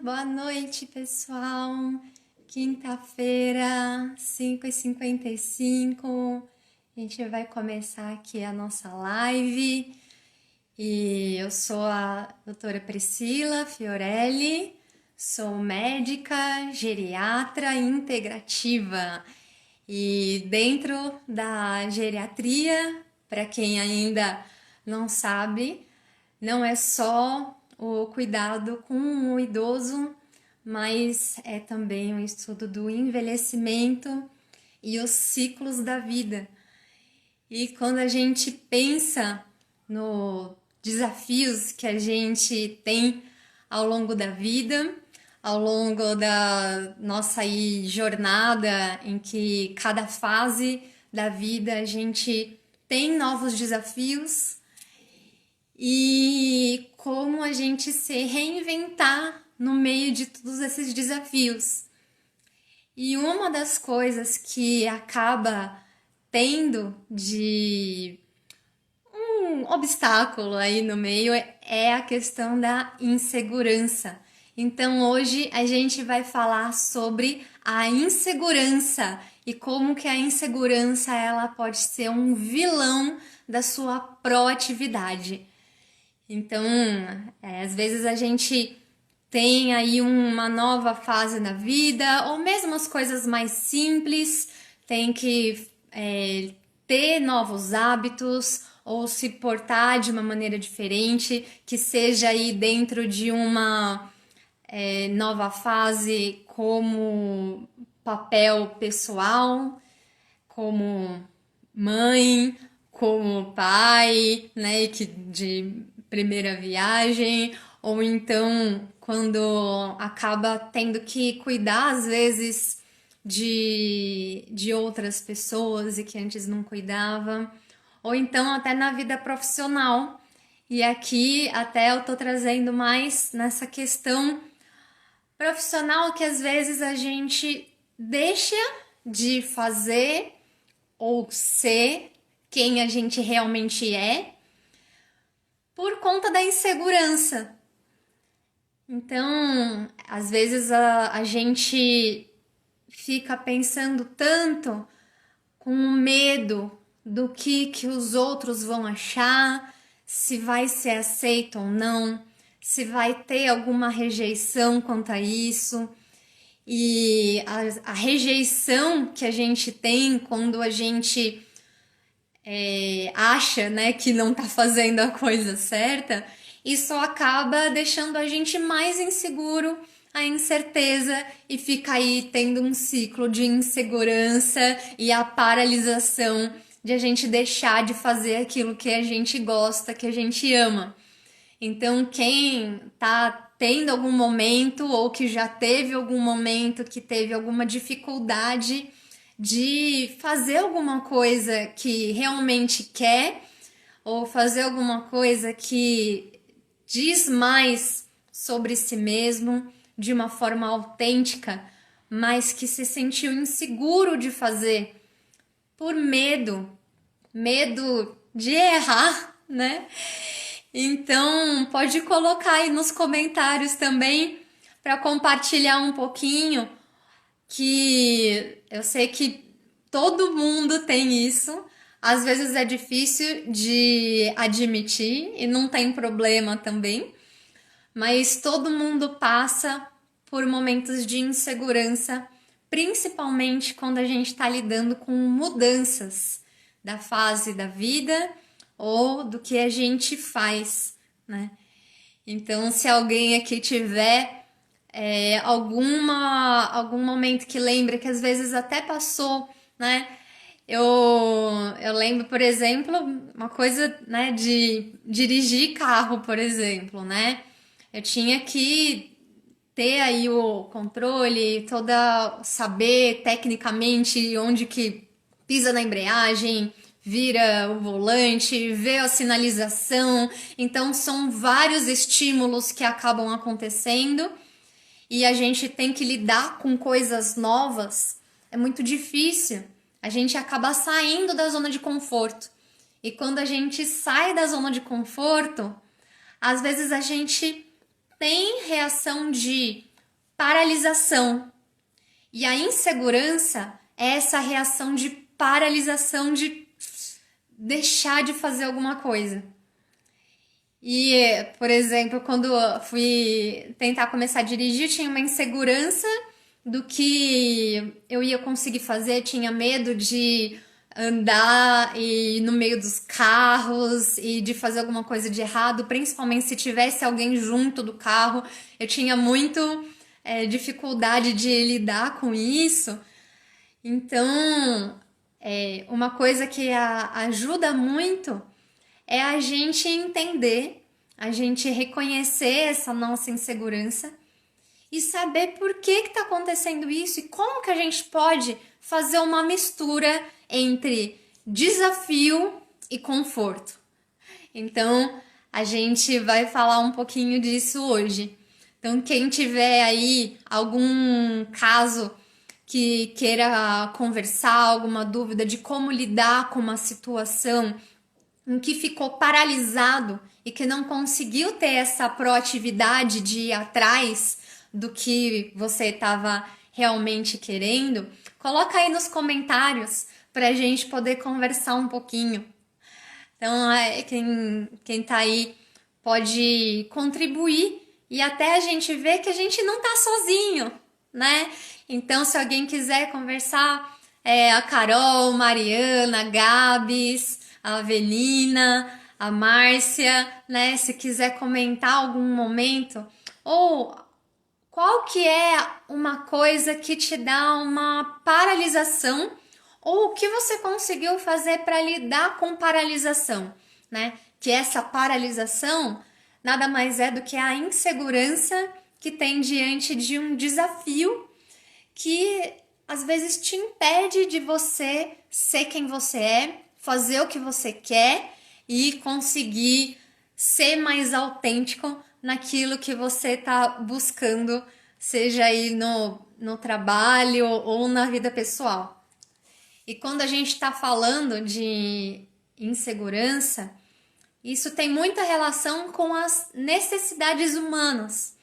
boa noite, pessoal. Quinta-feira, 5h55. A gente vai começar aqui a nossa live. E eu sou a doutora Priscila Fiorelli, sou médica geriatra integrativa. E dentro da geriatria, para quem ainda não sabe, não é só o cuidado com o idoso, mas é também o estudo do envelhecimento e os ciclos da vida. E quando a gente pensa nos desafios que a gente tem ao longo da vida, ao longo da nossa jornada, em que cada fase da vida a gente tem novos desafios, e como a gente se reinventar no meio de todos esses desafios. E uma das coisas que acaba tendo de um obstáculo aí no meio é a questão da insegurança. Então hoje a gente vai falar sobre a insegurança e como que a insegurança ela pode ser um vilão da sua proatividade. Então, às vezes a gente tem aí uma nova fase na vida, ou mesmo as coisas mais simples, tem que ter novos hábitos, ou se portar de uma maneira diferente, que seja aí dentro de uma nova fase como papel pessoal, como mãe, como pai, né, que de primeira viagem, ou então quando acaba tendo que cuidar às vezes de outras pessoas e que antes não cuidava, ou então até na vida profissional. E aqui até eu tô trazendo mais nessa questão profissional que às vezes a gente deixa de fazer ou ser quem a gente realmente é por conta da insegurança. Então, às vezes a gente fica pensando tanto com medo do que os outros vão achar, se vai ser aceito ou não, se vai ter alguma rejeição quanto a isso. E a rejeição que a gente tem quando a gente acha, né, que não tá fazendo a coisa certa, isso acaba deixando a gente mais inseguro, a incerteza, e fica aí tendo um ciclo de insegurança e a paralisação de a gente deixar de fazer aquilo que a gente gosta, que a gente ama. Então, quem tá tendo algum momento ou que já teve algum momento que teve alguma dificuldade de fazer alguma coisa que realmente quer ou fazer alguma coisa que diz mais sobre si mesmo de uma forma autêntica, mas que se sentiu inseguro de fazer por medo de errar, né? Então, pode colocar aí nos comentários também para compartilhar um pouquinho, que eu sei que todo mundo tem isso. Às vezes é difícil de admitir e não tem problema também, mas todo mundo passa por momentos de insegurança, principalmente quando a gente está lidando com mudanças da fase da vida ou do que a gente faz, né? Então, se alguém aqui tiver algum momento que lembra que às vezes até passou, né? Eu lembro, por exemplo, uma coisa, né, de dirigir carro, por exemplo, né? Eu tinha que ter aí o controle, saber tecnicamente onde que pisa na embreagem, vira o volante, vê a sinalização. Então são vários estímulos que acabam acontecendo e a gente tem que lidar com coisas novas. É muito difícil. A gente acaba saindo da zona de conforto. E quando a gente sai da zona de conforto, às vezes a gente tem reação de paralisação. E a insegurança é essa reação de paralisação, de deixar de fazer alguma coisa. E, por exemplo, quando eu fui tentar começar a dirigir, eu tinha uma insegurança do que eu ia conseguir fazer, tinha medo de andar e no meio dos carros e de fazer alguma coisa de errado, principalmente se tivesse alguém junto do carro. Eu tinha muito dificuldade de lidar com isso. Então, uma coisa que ajuda muito é a gente entender, a gente reconhecer essa nossa insegurança e saber por que está acontecendo isso e como que a gente pode fazer uma mistura entre desafio e conforto. Então, a gente vai falar um pouquinho disso hoje. Então, quem tiver aí algum caso que queira conversar, alguma dúvida de como lidar com uma situação em que ficou paralisado e que não conseguiu ter essa proatividade de ir atrás do que você estava realmente querendo, coloca aí nos comentários para a gente poder conversar um pouquinho. Então, quem tá aí pode contribuir e até a gente ver que a gente não tá sozinho, né? Então, se alguém quiser conversar, a Carol, Mariana, a Gabs, a Avelina, a Márcia, né? Se quiser comentar algum momento, ou qual que é uma coisa que te dá uma paralisação, ou o que você conseguiu fazer para lidar com paralisação, né? Que essa paralisação nada mais é do que a insegurança que tem diante de um desafio que às vezes te impede de você ser quem você é, fazer o que você quer e conseguir ser mais autêntico naquilo que você está buscando, seja aí no trabalho ou na vida pessoal. E quando a gente está falando de insegurança, isso tem muita relação com as necessidades humanas.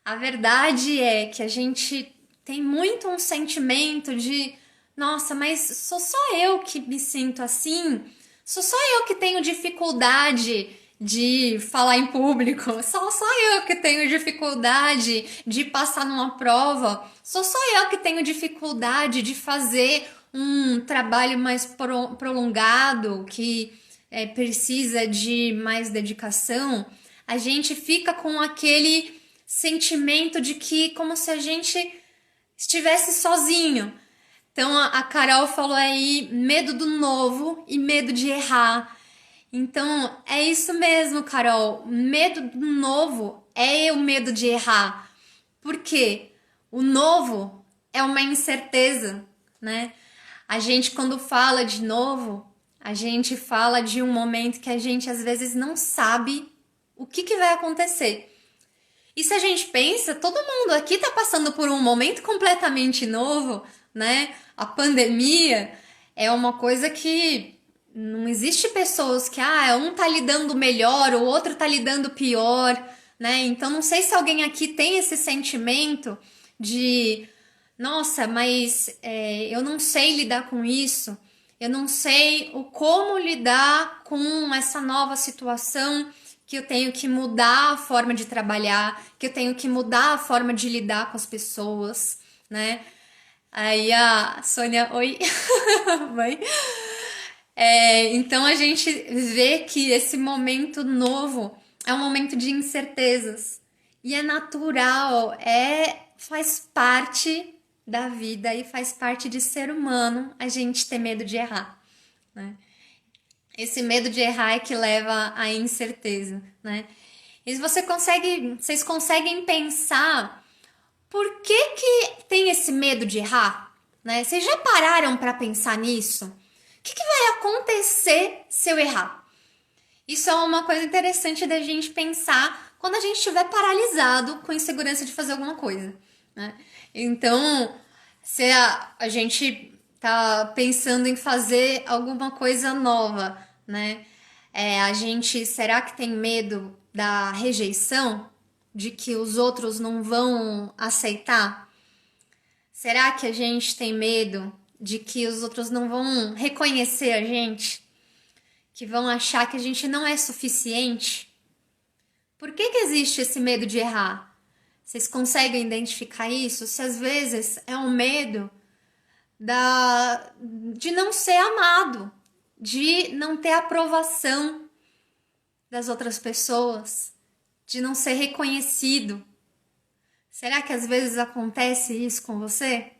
A verdade é que a gente tem muito um sentimento de nossa, mas sou só eu que me sinto assim? Sou só eu que tenho dificuldade de falar em público? Só eu que tenho dificuldade de passar numa prova? Sou só eu que tenho dificuldade de fazer um trabalho mais prolongado, que precisa de mais dedicação? A gente fica com aquele sentimento de que como se a gente estivesse sozinho. Então a Carol falou aí medo do novo e medo de errar. Então é isso mesmo, Carol. Medo do novo é o medo de errar. Por quê? O novo é uma incerteza, né? A gente quando fala de novo, a gente fala de um momento que a gente às vezes não sabe o que vai acontecer. E se a gente pensa, todo mundo aqui tá passando por um momento completamente novo, né? A pandemia é uma coisa que não existe pessoas que, um tá lidando melhor, o outro tá lidando pior, né? Então não sei se alguém aqui tem esse sentimento de, nossa, mas eu não sei lidar com isso, eu não sei como lidar com essa nova situação, que eu tenho que mudar a forma de trabalhar, que eu tenho que mudar a forma de lidar com as pessoas, né? Aí a Sônia, oi, mãe. Então a gente vê que esse momento novo é um momento de incertezas e é natural, faz parte da vida e faz parte de ser humano a gente ter medo de errar, né? Esse medo de errar é que leva à incerteza, né? E vocês conseguem pensar por que tem esse medo de errar, né? Vocês já pararam para pensar nisso? O que vai acontecer se eu errar? Isso é uma coisa interessante da gente pensar quando a gente estiver paralisado com insegurança de fazer alguma coisa, né? Então, se a gente tá pensando em fazer alguma coisa nova, né? A gente, será que tem medo da rejeição? de que os outros não vão aceitar? Será que a gente tem medo de que os outros não vão reconhecer a gente? Que vão achar que a gente não é suficiente? Por que existe esse medo de errar? Vocês conseguem identificar isso? Se às vezes é um medo de não ser amado, de não ter aprovação das outras pessoas, de não ser reconhecido. Será que às vezes acontece isso com você?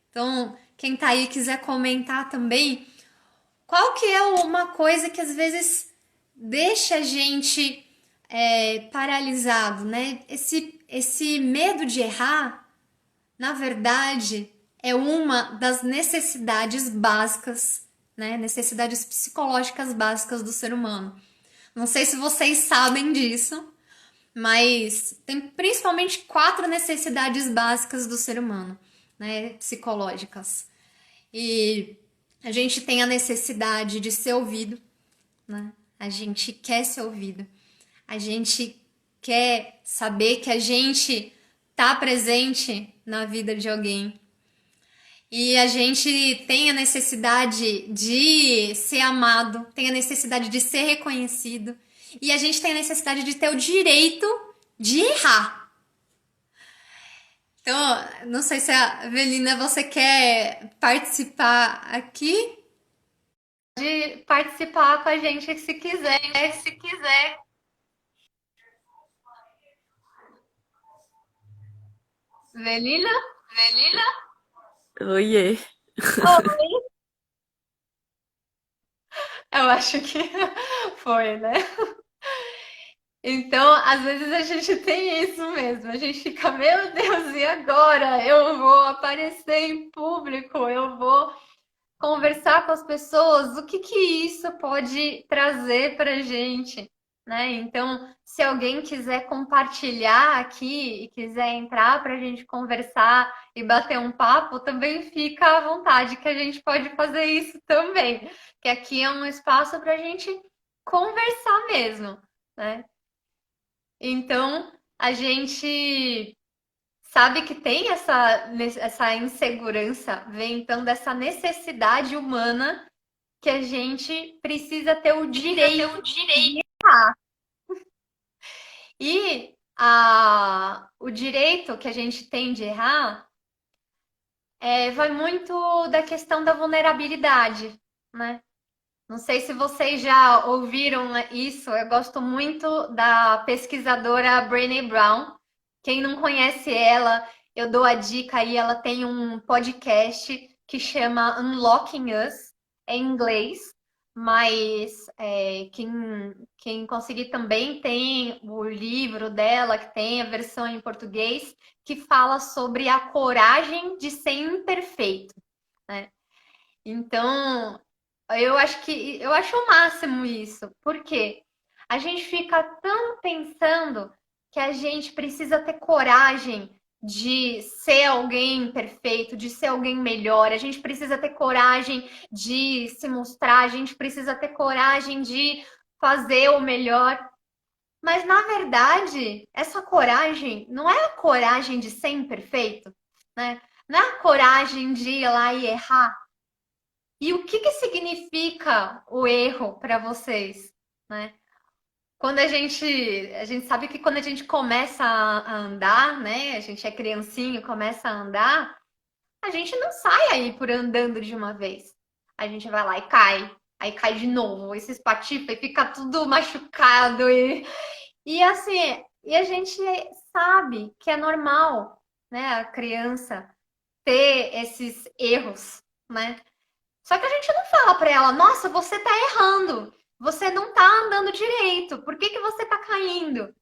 Então, quem tá aí quiser comentar também, qual que é uma coisa que às vezes deixa a gente paralisado, né? Esse medo de errar, na verdade, é uma das necessidades básicas, né? Necessidades psicológicas básicas do ser humano. Não sei se vocês sabem disso, mas tem principalmente 4 necessidades básicas do ser humano, né? Psicológicas. E a gente tem a necessidade de ser ouvido, né? A gente quer ser ouvido. A gente quer saber que a gente tá presente na vida de alguém. E a gente tem a necessidade de ser amado, tem a necessidade de ser reconhecido. E a gente tem a necessidade de ter o direito de errar. Então, não sei se a Avelina, você quer participar aqui? Pode participar com a gente se quiser, se quiser. Avelina? Avelina? Oiê. Oi. Eu acho que foi, né? Então, às vezes a gente tem isso mesmo. A gente fica, meu Deus, e agora? Eu vou aparecer em público, eu vou conversar com as pessoas, o que que isso pode trazer pra gente, né? Então, se alguém quiser compartilhar aqui e quiser entrar para a gente conversar e bater um papo, também fica à vontade, que a gente pode fazer isso também, que aqui é um espaço para a gente conversar mesmo, né? Então, a gente sabe que tem essa insegurança, vem então dessa necessidade humana que a gente precisa ter o direito. E o direito que a gente tem de errar vai muito da questão da vulnerabilidade, né? Não sei se vocês já ouviram isso, eu gosto muito da pesquisadora Brené Brown. Quem não conhece ela, eu dou a dica aí, ela tem um podcast que chama Unlocking Us, em inglês, mas quem conseguir também tem o livro dela, que tem a versão em português, que fala sobre a coragem de ser imperfeito, né? Então, eu acho o máximo isso. Por quê? A gente fica tão pensando que a gente precisa ter coragem de ser alguém perfeito, de ser alguém melhor. A gente precisa ter coragem de se mostrar, a gente precisa ter coragem de fazer o melhor. Mas na verdade, essa coragem não é a coragem de ser imperfeito, né? Não é a coragem de ir lá e errar. E o que que significa o erro para vocês, né? Quando a gente sabe que quando a gente começa a andar, né? A gente é criancinho, começa a andar, a gente não sai aí por andando de uma vez. A gente vai lá e cai, aí cai de novo, e se espatifa e fica tudo machucado e assim, e a gente sabe que é normal, né? A criança ter esses erros, né? Só que a gente não fala para ela, nossa, você tá errando, você não tá andando direito, por que que você tá caindo?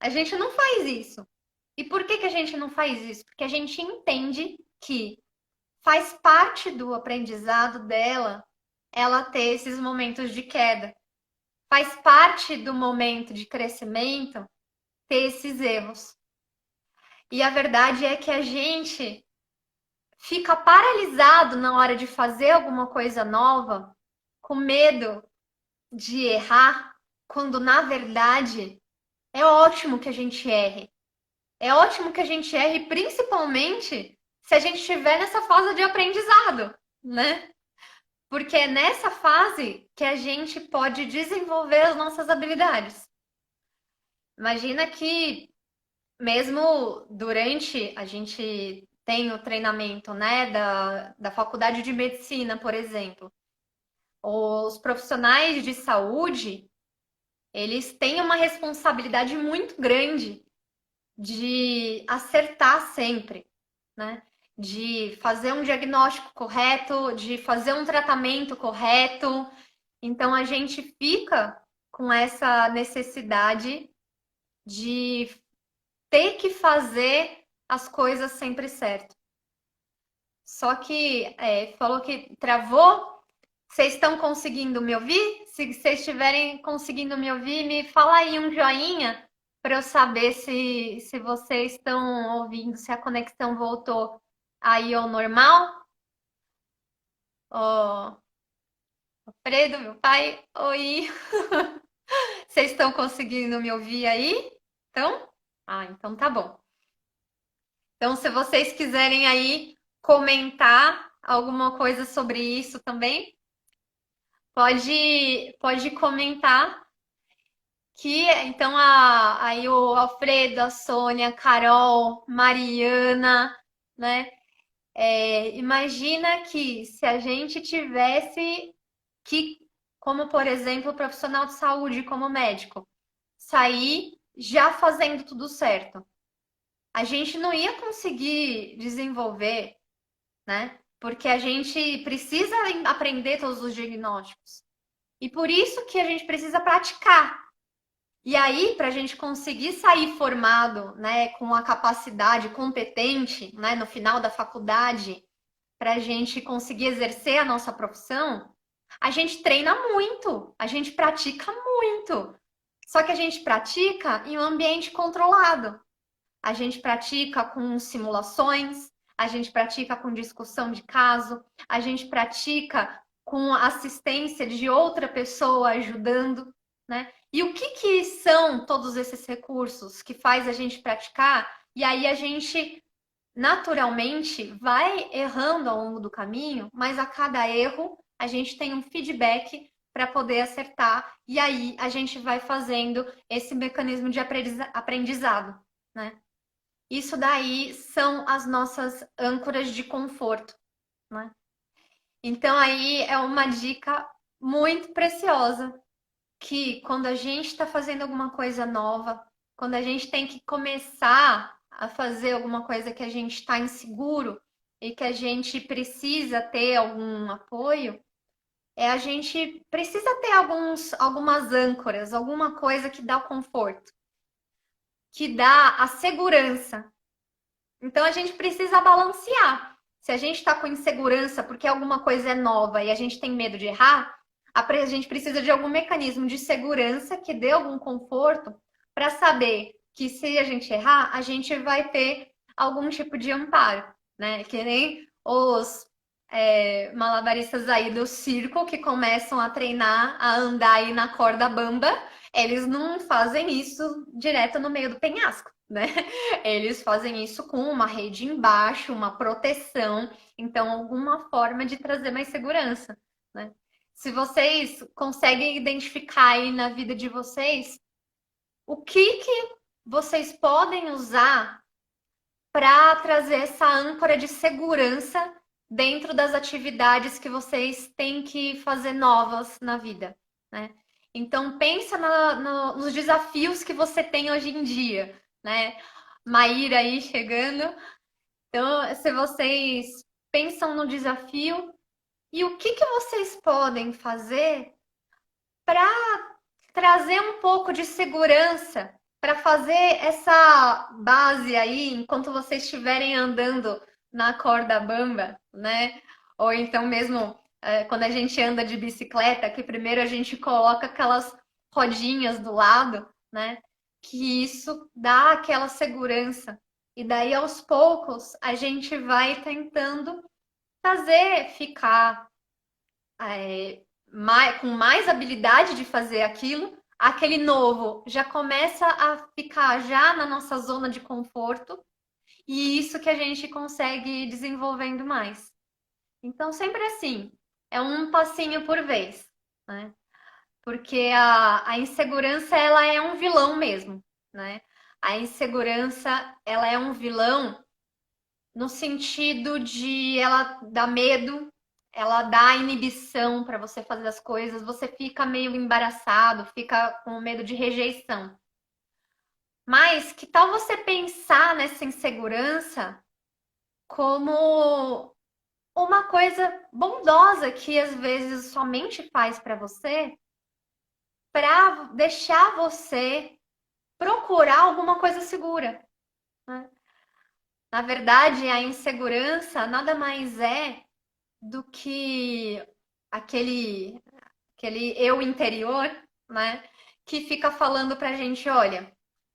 A gente não faz isso. E por que que a gente não faz isso? Porque a gente entende que faz parte do aprendizado dela ela ter esses momentos de queda. Faz parte do momento de crescimento ter esses erros. E a verdade é que a gente fica paralisado na hora de fazer alguma coisa nova, com medo de errar, quando na verdade É ótimo que a gente erre. É ótimo que a gente erre, principalmente se a gente estiver nessa fase de aprendizado, né? Porque é nessa fase que a gente pode desenvolver as nossas habilidades. Imagina que mesmo durante a gente tem o treinamento, né, da faculdade de medicina, por exemplo, os profissionais de saúde, eles têm uma responsabilidade muito grande de acertar sempre, né? De fazer um diagnóstico correto, de fazer um tratamento correto. Então a gente fica com essa necessidade de ter que fazer as coisas sempre certo. Só que falou que travou. Vocês estão conseguindo me ouvir? Se vocês estiverem conseguindo me ouvir, me fala aí um joinha para eu saber se vocês estão ouvindo, se a conexão voltou aí ao normal. Ó, Fredo, meu pai, oi. Vocês estão conseguindo me ouvir aí? Então? Ah, então tá bom. Então, se vocês quiserem aí comentar alguma coisa sobre isso também, pode comentar que então aí o Alfredo, a Sônia, a Carol, Mariana, né? Imagina que se a gente tivesse que, como por exemplo, profissional de saúde, como médico, sair já fazendo tudo certo, a gente não ia conseguir desenvolver, né? Porque a gente precisa aprender todos os diagnósticos. E por isso que a gente precisa praticar. E aí, para a gente conseguir sair formado, né, com a capacidade competente, né, no final da faculdade, para a gente conseguir exercer a nossa profissão, a gente treina muito, a gente pratica muito. Só que a gente pratica em um ambiente controlado. A gente pratica com simulações, a gente pratica com discussão de caso, a gente pratica com assistência de outra pessoa ajudando, né? E o que são todos esses recursos que faz a gente praticar? E aí a gente naturalmente vai errando ao longo do caminho, mas a cada erro a gente tem um feedback para poder acertar e aí a gente vai fazendo esse mecanismo de aprendizado, né? Isso daí são as nossas âncoras de conforto, né? Então aí é uma dica muito preciosa que quando a gente está fazendo alguma coisa nova, quando a gente tem que começar a fazer alguma coisa que a gente está inseguro e que a gente precisa ter algum apoio, a gente precisa ter algumas âncoras, alguma coisa que dá o conforto, que dá a segurança. Então a gente precisa balancear. Se a gente está com insegurança porque alguma coisa é nova e a gente tem medo de errar, a gente precisa de algum mecanismo de segurança que dê algum conforto para saber que se a gente errar, a gente vai ter algum tipo de amparo, né? Que nem os malabaristas aí do circo que começam a treinar, a andar aí na corda bamba, eles não fazem isso direto no meio do penhasco, né? Eles fazem isso com uma rede embaixo, uma proteção, então alguma forma de trazer mais segurança, né? Se vocês conseguem identificar aí na vida de vocês o que vocês podem usar para trazer essa âncora de segurança dentro das atividades que vocês têm que fazer novas na vida, né? Então pensa nos desafios que você tem hoje em dia, né? Maíra aí chegando. Então, se vocês pensam no desafio e o que vocês podem fazer para trazer um pouco de segurança, para fazer essa base aí enquanto vocês estiverem andando na corda bamba, né? Ou então mesmo quando a gente anda de bicicleta, que primeiro a gente coloca aquelas rodinhas do lado, né? Que isso dá aquela segurança. E daí aos poucos a gente vai tentando fazer ficar com mais habilidade de fazer aquilo, aquele novo já começa a ficar já na nossa zona de conforto, e isso que a gente consegue ir desenvolvendo mais. Então, sempre assim, é um passinho por vez, né? Porque a insegurança, ela é um vilão mesmo, né? A insegurança, ela é um vilão no sentido de ela dá medo, ela dá inibição para você fazer as coisas, você fica meio embaraçado, fica com medo de rejeição. Mas que tal você pensar nessa insegurança como uma coisa bondosa que às vezes sua mente faz para você, para deixar você procurar alguma coisa segura, né? Na verdade, a insegurança nada mais é do que aquele, aquele eu interior, né? Que fica falando pra gente, olha,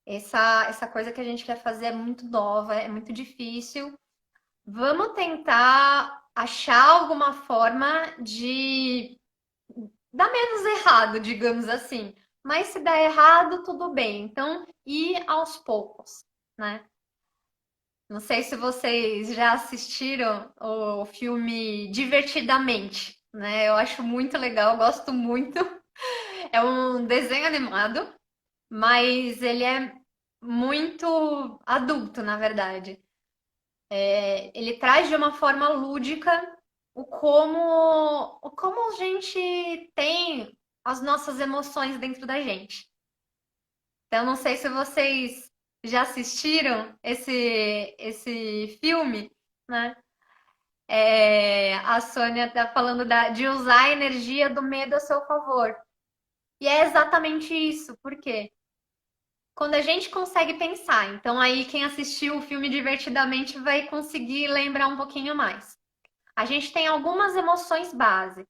essa coisa que a gente quer fazer é muito nova, é muito difícil. Vamos tentar achar alguma forma de dar menos errado, digamos assim. Mas se der errado, tudo bem. Então, ir aos poucos, né? Não sei se vocês já assistiram o filme Divertidamente, né? Eu acho muito legal, gosto muito. É um desenho animado, mas ele é muito adulto, na verdade. Ele traz de uma forma lúdica o como a gente tem as nossas emoções dentro da gente. Então, não sei se vocês já assistiram esse filme, né? A Sônia tá falando de usar a energia do medo a seu favor. E é exatamente isso. Por quê? Quando a gente consegue pensar, então aí quem assistiu o filme divertidamente vai conseguir lembrar um pouquinho mais. A gente tem algumas emoções base,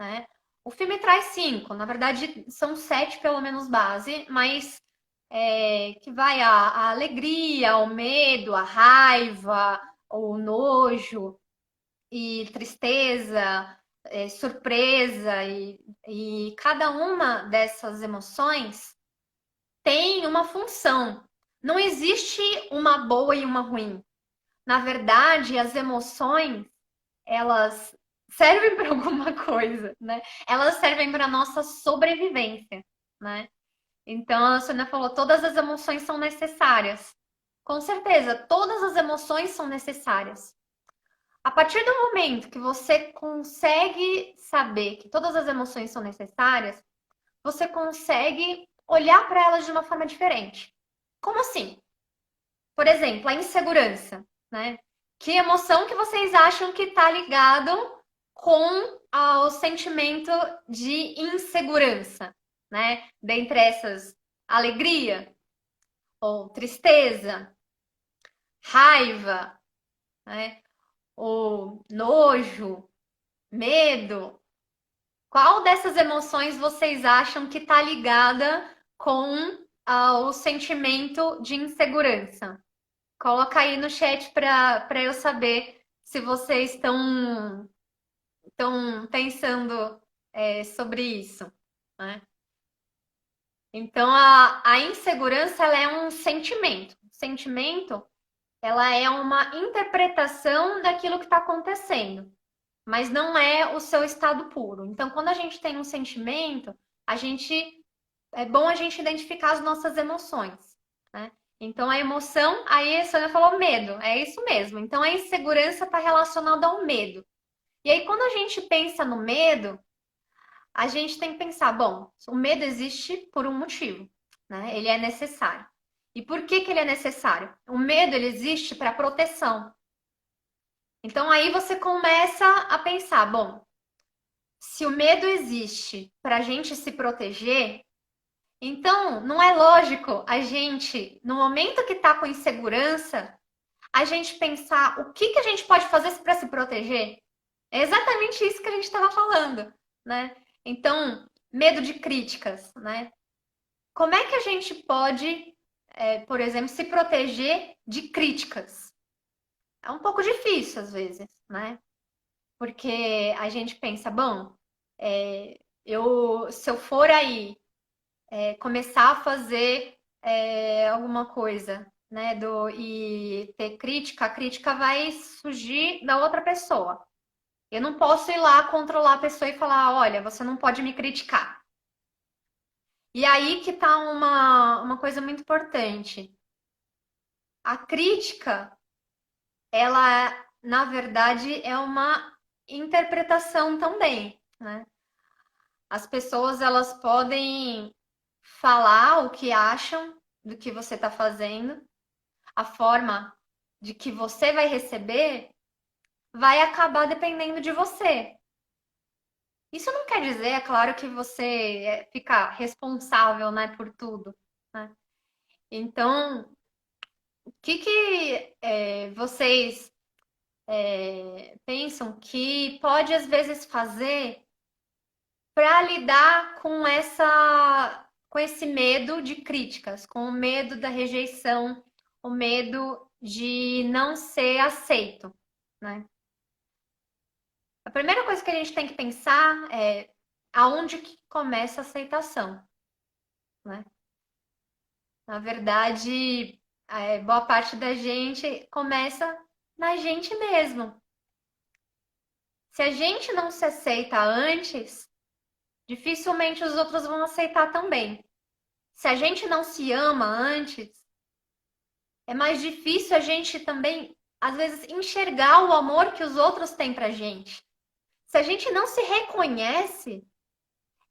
né? O filme traz 5, na verdade são 7 pelo menos base, mas que vai a alegria, o medo, a raiva, o nojo e tristeza, surpresa, e cada uma dessas emoções tem uma função. Não existe uma boa e uma ruim. Na verdade, as emoções, elas servem para alguma coisa, né? Elas servem para nossa sobrevivência, né? Então, a Sônia falou, todas as emoções são necessárias. Com certeza, todas as emoções são necessárias. A partir do momento que você consegue saber que todas as emoções são necessárias, você consegue olhar para elas de uma forma diferente. Como assim? Por exemplo, a insegurança, né? Que emoção que vocês acham que está ligado com o sentimento de insegurança, né? Dentre essas, alegria ou tristeza, raiva, né? Ou nojo, medo. Qual dessas emoções vocês acham que está ligada com o sentimento de insegurança? Coloca aí no chat para eu saber se vocês estão pensando sobre isso, né? Então a insegurança ela é um sentimento. Sentimento ela é uma interpretação daquilo que está acontecendo, mas não é o seu estado puro. Então, quando a gente tem um sentimento, a gente é bom a gente identificar as nossas emoções, né? Então, a emoção, aí a Sônia falou medo, é isso mesmo. Então, a insegurança está relacionada ao medo. E aí, quando a gente pensa no medo, a gente tem que pensar, bom, o medo existe por um motivo, né? Ele é necessário. E por que ele é necessário? O medo, ele existe para proteção. Então, aí você começa a pensar, bom, se o medo existe para a gente se proteger, então não é lógico a gente, no momento que está com insegurança, a gente pensar o que a gente pode fazer para se proteger. É exatamente isso que a gente estava falando, né? Então, medo de críticas, né? Como é que a gente pode, por exemplo, se proteger de críticas? É um pouco difícil às vezes, né? Porque a gente pensa, bom, se eu for aí começar a fazer alguma coisa, né? E ter crítica, a crítica vai surgir da outra pessoa. Eu não posso ir lá controlar a pessoa e falar, olha, você não pode me criticar. E aí que tá uma coisa muito importante. A crítica, ela, na verdade, é uma interpretação também, né? As pessoas, elas podem falar o que acham do que você está fazendo, a forma de que você vai receber vai acabar dependendo de você. Isso não quer dizer, é claro, que você fica responsável, né, por tudo, né? Então, o que vocês pensam que pode às vezes fazer para lidar com esse medo de críticas, com o medo da rejeição, o medo de não ser aceito, né? A primeira coisa que a gente tem que pensar é aonde que começa a aceitação, né? Na verdade, boa parte da gente começa na gente mesmo. Se a gente não se aceita antes, dificilmente os outros vão aceitar também. Se a gente não se ama antes, é mais difícil a gente também, às vezes, enxergar o amor que os outros têm pra gente. Se a gente não se reconhece,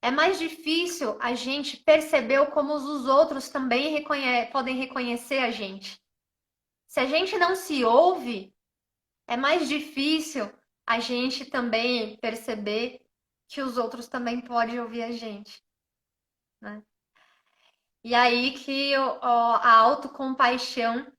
é mais difícil a gente perceber como os outros também podem reconhecer a gente. Se a gente não se ouve, é mais difícil a gente também perceber que os outros também podem ouvir a gente, né? E aí que a autocompaixão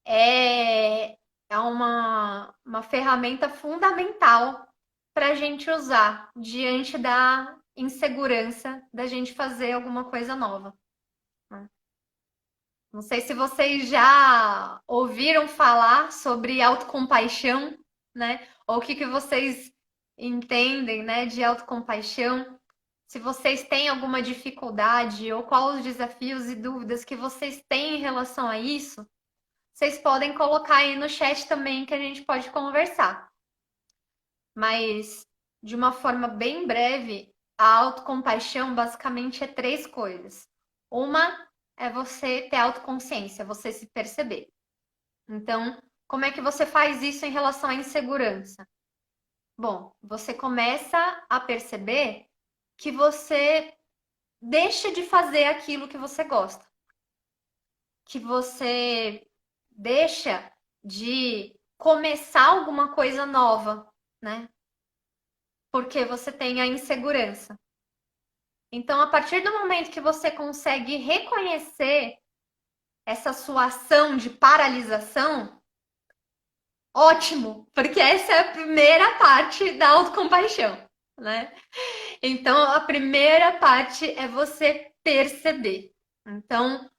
é, é uma ferramenta fundamental para a gente usar diante da insegurança da gente fazer alguma coisa nova, né? Não sei se vocês já ouviram falar sobre autocompaixão, né? Ou o que vocês entendem, né, de autocompaixão. Se vocês têm alguma dificuldade ou quais os desafios e dúvidas que vocês têm em relação a isso, vocês podem colocar aí no chat também que a gente pode conversar. Mas, de uma forma bem breve, a autocompaixão basicamente é três coisas. Uma é você ter autoconsciência, você se perceber. Então, como é que você faz isso em relação à insegurança? Bom, você começa a perceber que você deixa de fazer aquilo que você gosta, que você deixa de começar alguma coisa nova, né? Porque você tem a insegurança. Então, a partir do momento que você consegue reconhecer essa sua ação de paralisação, ótimo, porque essa é a primeira parte da autocompaixão, né? Então, a primeira parte é você perceber. Então,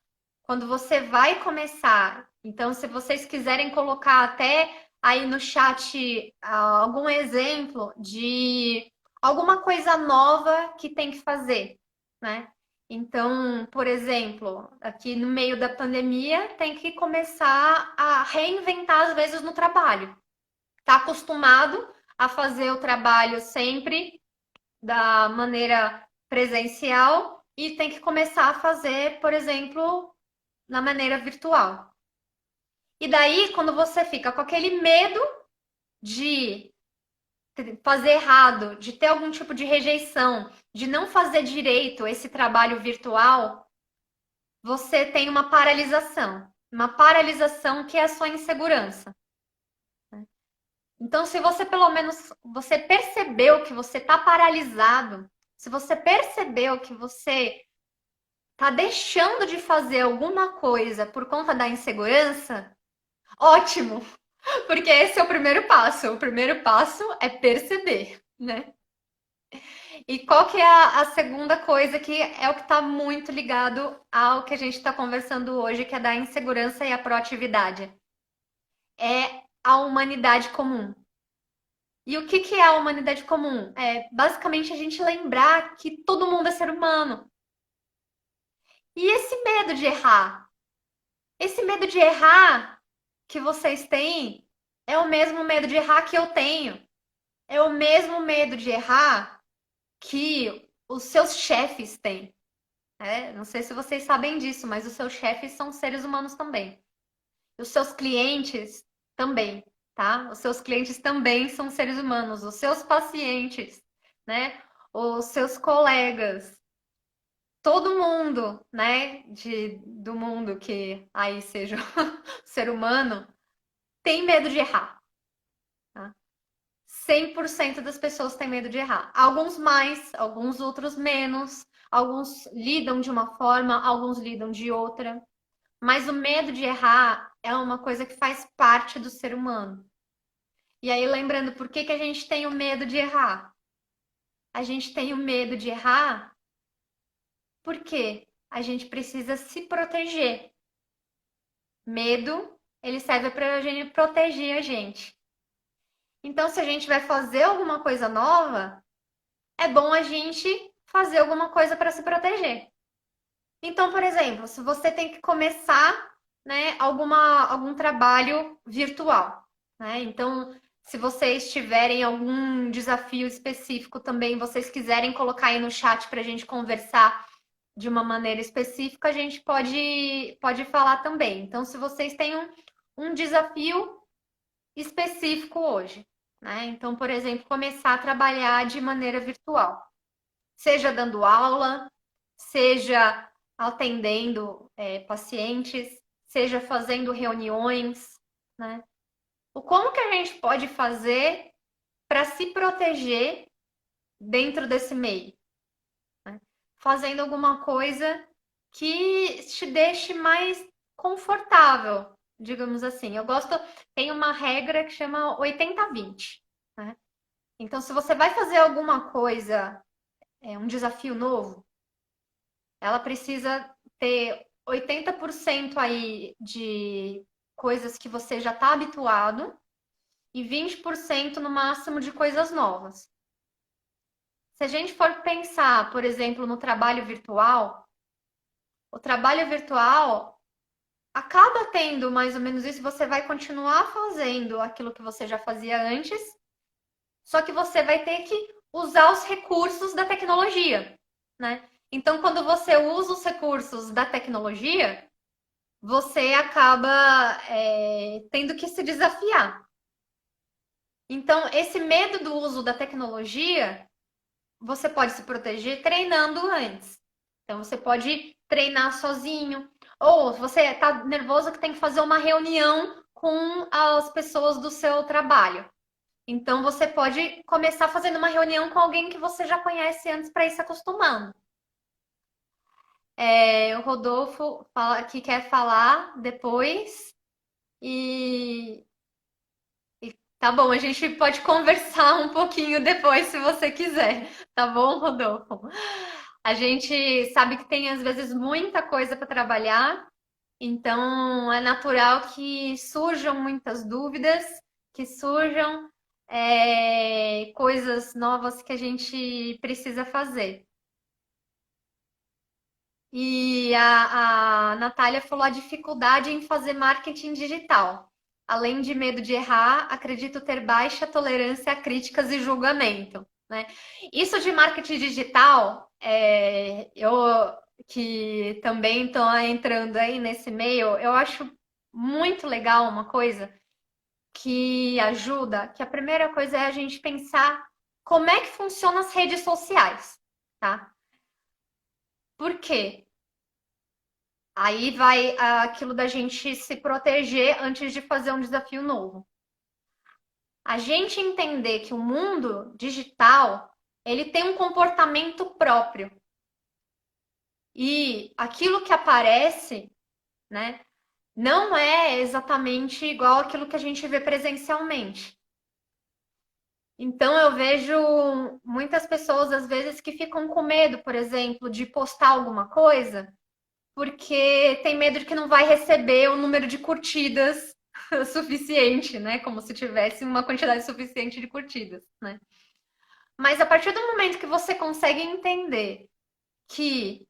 quando você vai começar, então, se vocês quiserem colocar até aí no chat algum exemplo de alguma coisa nova que tem que fazer, né? Então, por exemplo, aqui no meio da pandemia, tem que começar a reinventar às vezes no trabalho. Tá acostumado a fazer o trabalho sempre da maneira presencial e tem que começar a fazer, por exemplo, na maneira virtual. E daí, quando você fica com aquele medo de fazer errado, de ter algum tipo de rejeição, de não fazer direito esse trabalho virtual, você tem uma paralisação. Uma paralisação que é a sua insegurança. Então, se você pelo menos você percebeu que você está paralisado, se você percebeu que você está deixando de fazer alguma coisa por conta da insegurança, ótimo! Porque esse é o primeiro passo. O primeiro passo é perceber, né? E qual que é a segunda coisa que é o que está muito ligado ao que a gente está conversando hoje, que é da insegurança e a proatividade? É a humanidade comum. E o que é a humanidade comum? É basicamente a gente lembrar que todo mundo é ser humano. E esse medo de errar? Esse medo de errar que vocês têm é o mesmo medo de errar que eu tenho. É o mesmo medo de errar que os seus chefes têm. Não sei se vocês sabem disso, mas os seus chefes são seres humanos também. Os seus clientes também, tá? Os seus clientes também são seres humanos. Os seus pacientes, né? Os seus colegas, todo mundo, né? Do mundo que aí seja ser humano, tem medo de errar. Tá? 100% das pessoas têm medo de errar. Alguns mais, alguns outros menos. Alguns lidam de uma forma, alguns lidam de outra. Mas o medo de errar é uma coisa que faz parte do ser humano. E aí, lembrando, por que a gente tem o medo de errar? A gente tem o medo de errar porque a gente precisa se proteger. Medo, ele serve para a gente proteger a gente. Então, se a gente vai fazer alguma coisa nova, é bom a gente fazer alguma coisa para se proteger. Então, por exemplo, se você tem que começar, né, algum trabalho virtual, né? Então, se vocês tiverem algum desafio específico também, vocês quiserem colocar aí no chat para a gente conversar de uma maneira específica, a gente pode falar também. Então, se vocês têm um desafio específico hoje, né? Então, por exemplo, começar a trabalhar de maneira virtual, seja dando aula, seja atendendo pacientes, seja fazendo reuniões, né? O como que a gente pode fazer para se proteger dentro desse meio? Né? Fazendo alguma coisa que te deixe mais confortável, digamos assim. Eu gosto, tem uma regra que chama 80-20, né? Então, se você vai fazer alguma coisa, um desafio novo, ela precisa ter 80% aí de coisas que você já está habituado e 20% no máximo de coisas novas. Se a gente for pensar, por exemplo, no trabalho virtual, o trabalho virtual acaba tendo mais ou menos isso, você vai continuar fazendo aquilo que você já fazia antes, só que você vai ter que usar os recursos da tecnologia, né? Então, quando você usa os recursos da tecnologia, você acaba tendo que se desafiar. Então, esse medo do uso da tecnologia, você pode se proteger treinando antes. Então, você pode treinar sozinho. Ou você está nervoso que tem que fazer uma reunião com as pessoas do seu trabalho. Então, você pode começar fazendo uma reunião com alguém que você já conhece antes para ir se acostumando. O Rodolfo fala que quer falar depois. E tá bom, a gente pode conversar um pouquinho depois, se você quiser. Tá bom, Rodolfo? A gente sabe que tem, às vezes, muita coisa para trabalhar, então é natural que surjam muitas dúvidas, que surjam coisas novas que a gente precisa fazer. E a Natália falou a dificuldade em fazer marketing digital. Além de medo de errar, acredito ter baixa tolerância a críticas e julgamento, né? Isso de marketing digital, eu que também estou entrando aí nesse meio, eu acho muito legal uma coisa que ajuda, que a primeira coisa é a gente pensar como é que funcionam as redes sociais, tá? Por quê? Aí vai aquilo da gente se proteger antes de fazer um desafio novo. A gente entender que o mundo digital, ele tem um comportamento próprio. E aquilo que aparece, né, não é exatamente igual aquilo que a gente vê presencialmente. Então eu vejo muitas pessoas às vezes que ficam com medo, por exemplo, de postar alguma coisa porque tem medo de que não vai receber o número de curtidas suficiente, né? Como se tivesse uma quantidade suficiente de curtidas, né? Mas a partir do momento que você consegue entender que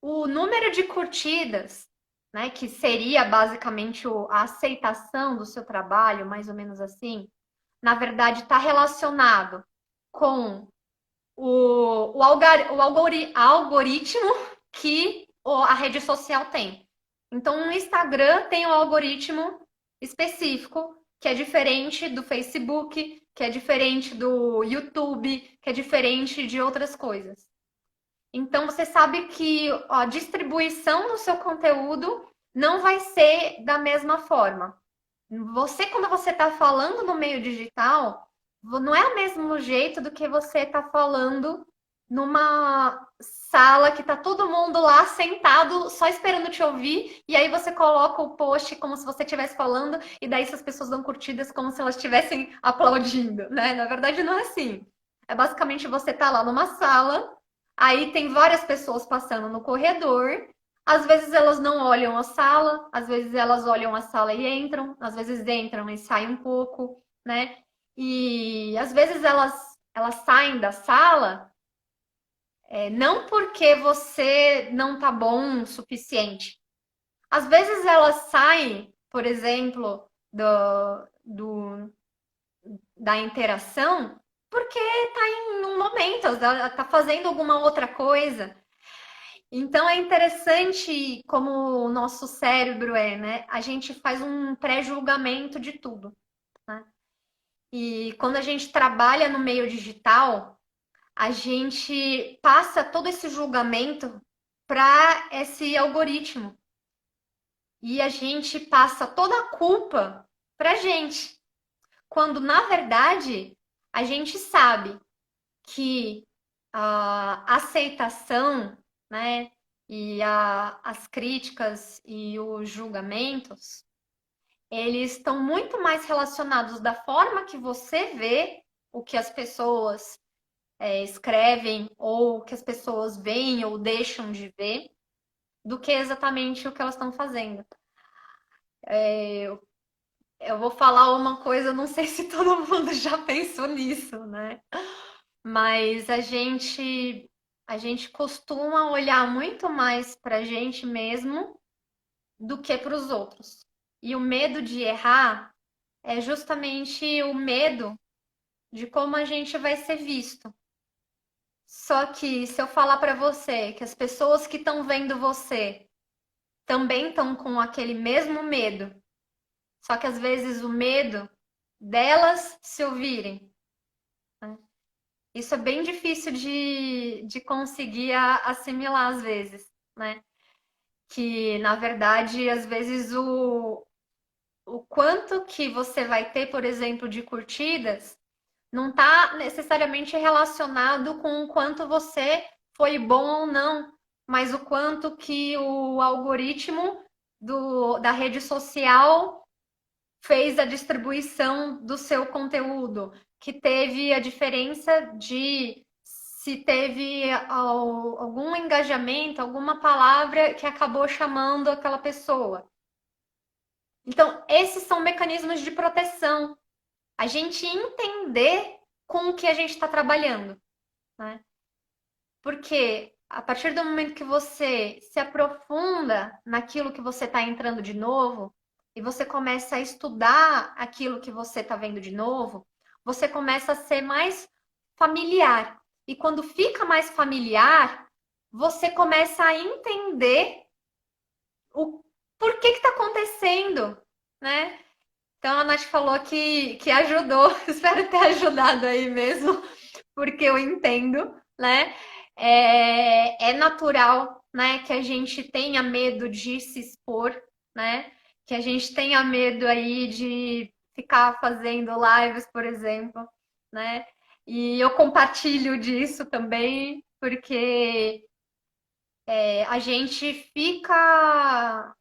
o número de curtidas, né, que seria basicamente a aceitação do seu trabalho, mais ou menos assim, na verdade está relacionado com o algoritmo que a rede social tem. Então, o Instagram tem um algoritmo específico que é diferente do Facebook, que é diferente do YouTube, que é diferente de outras coisas. Então, você sabe que a distribuição do seu conteúdo não vai ser da mesma forma. Você, quando você está falando no meio digital, não é o mesmo jeito do que você está falando numa sala que tá todo mundo lá sentado só esperando te ouvir, e aí você coloca o post como se você estivesse falando, e daí essas pessoas dão curtidas como se elas estivessem aplaudindo, né? Na verdade, não é assim. É basicamente você tá lá numa sala, aí tem várias pessoas passando no corredor, às vezes elas não olham a sala, às vezes elas olham a sala e entram, às vezes entram e saem um pouco, né? E às vezes elas saem da sala não porque você não tá bom o suficiente. Às vezes elas saem, por exemplo, da interação porque tá em um momento, ela tá fazendo alguma outra coisa. Então é interessante como o nosso cérebro né? A gente faz um pré-julgamento de tudo, né? E quando a gente trabalha no meio digital, a gente passa todo esse julgamento para esse algoritmo. E a gente passa toda a culpa para a gente. Quando, na verdade, a gente sabe que a aceitação, né, e as críticas e os julgamentos, eles estão muito mais relacionados da forma que você vê o que as pessoas escrevem ou que as pessoas veem ou deixam de ver, do que exatamente o que elas estão fazendo. Eu vou falar uma coisa, não sei se todo mundo já pensou nisso, né? Mas a gente costuma olhar muito mais para a gente mesmo do que para os outros. E o medo de errar é justamente o medo de como a gente vai ser visto. Só que se eu falar para você que as pessoas que estão vendo você também estão com aquele mesmo medo, só que às vezes o medo delas se ouvirem, né? Isso é bem difícil de conseguir assimilar às vezes, né? Que na verdade, às vezes o quanto que você vai ter, por exemplo, de curtidas, não está necessariamente relacionado com o quanto você foi bom ou não, mas o quanto que o algoritmo da rede social fez a distribuição do seu conteúdo, que teve a diferença de se teve algum engajamento, alguma palavra que acabou chamando aquela pessoa. Então, esses são mecanismos de proteção. A gente entender com o que a gente está trabalhando, né? Porque a partir do momento que você se aprofunda naquilo que você está entrando de novo, e você começa a estudar aquilo que você está vendo de novo, você começa a ser mais familiar. E quando fica mais familiar, você começa a entender o porquê que está acontecendo, né? Então a Nath falou que ajudou, espero ter ajudado aí mesmo, porque eu entendo, né? É natural, né, que a gente tenha medo de se expor, né? Que a gente tenha medo aí de ficar fazendo lives, por exemplo, né? E eu compartilho disso também, porque a gente fica